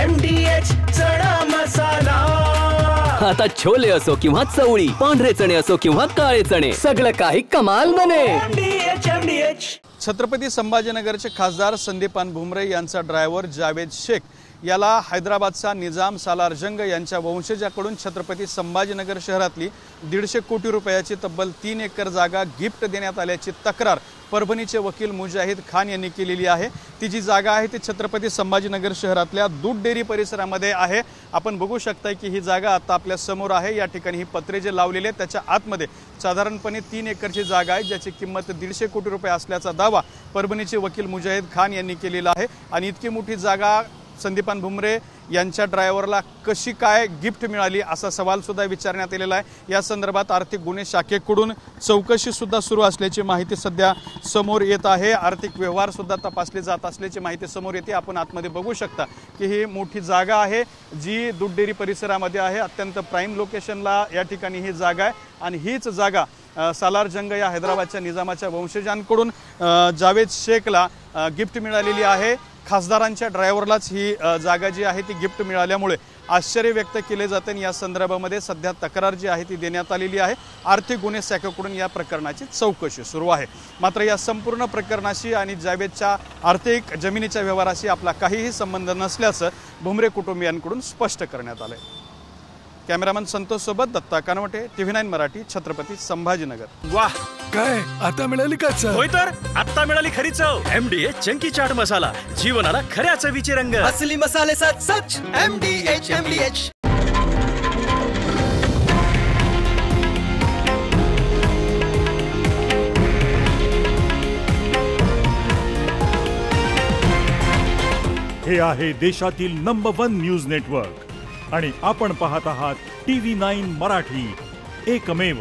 MDH चणा मसाला। आता छोले असो किंवा चवळी, पांढरे चणे असो किंवा काळे चणे, सगळं काही कमाल बने। MDH। छत्रपती संभाजीनगरचे खासदार संदीपान भुमरे यांचा ड्रायव्हर जावेद शेख याला हैदराबादचा निजाम सालार जंग यांच्या वंशजाकडून छत्रपती संभाजीनगर शहरातली 150 कोटी रुपयाची तब्बल 3 एकर जागा गिफ्ट देण्यात आल्याची तक्रार परभणीचे वकील मुजाहिद खान यांनी केलेली आहे। ती जी जागा आहे ती छत्रपती संभाजीनगर शहरातल्या दूध डेअरी परिसरामध्ये आहे। आपण बघू शकता की ही जागा आता आपल्या समोर आहे। या ठिकाणी ही पत्रे जे लावलेले आहेत त्याच्या आतमध्ये साधारणपणे 3 एकरची जागा आहे, ज्याची किंमत 150 कोटी रुपये असल्याचा दावा परभणीचे वकील मुजाहिद खान यांनी केलेला आहे। आणि इतकी मोठी जागा संदीपान भुमरे यांच्या ड्रायव्हरला कशी काय गिफ्ट मिळाली असा सवाल सुद्धा विचारण्यात आलेला आहे। या संदर्भात आर्थिक गुन्हे शाखेकडून चौकशी सुद्धा सुरू असल्याची माहिती सध्या समोर येत आहे। आर्थिक व्यवहार सुद्धा तपासले जात असल्याची माहिती समोर येते। आपण आतमध्ये बघू शकता की ही मोठी जागा आहे जी दूध डेअरी परिसरामध्ये आहे। अत्यंत प्राईम लोकेशनला या ठिकाणी ही जागा आहे आणि हीच जागा सालार जंग या हैदराबादच्या निजामाच्या वंशजांकडून जावेद शेखला गिफ्ट मिळालेली आहे। खासदारांच्या ड्रायव्हरलाच ही जागा जी आहे ती गिफ्ट मिळाल्यामुळे आश्चर्य व्यक्त केले जाते। या संदर्भामध्ये सध्या तक्रार जी आहे ती देण्यात आलेली आहे। आर्थिक गुन्हे शाखेकडून या प्रकरणाची चौकशी सुरू आहे। मात्र या संपूर्ण प्रकरणाशी आणि जावेदच्या आर्थिक जमिनीच्या व्यवहाराशी आपला काहीही संबंध नसल्याचं भुमरे कुटुंबियांकडून स्पष्ट करण्यात आलंय। कॅमेरामन संतोष सोबत दत्ता कानवटे, TV9 मराठी, छत्रपती संभाजीनगर। वाह, काय आता मिळाली का चव? होय तर आता मिळाली खरी चव। MDH चंकी चाट मसाला, जीवनाला खऱ्या चवीचे रंग। असली मसाले सच सच MDH। हे आहे देशातील नंबर 1 न्यूज नेटवर्क आणि आपण पाहत आहात TV9 मराठी, एकमेव।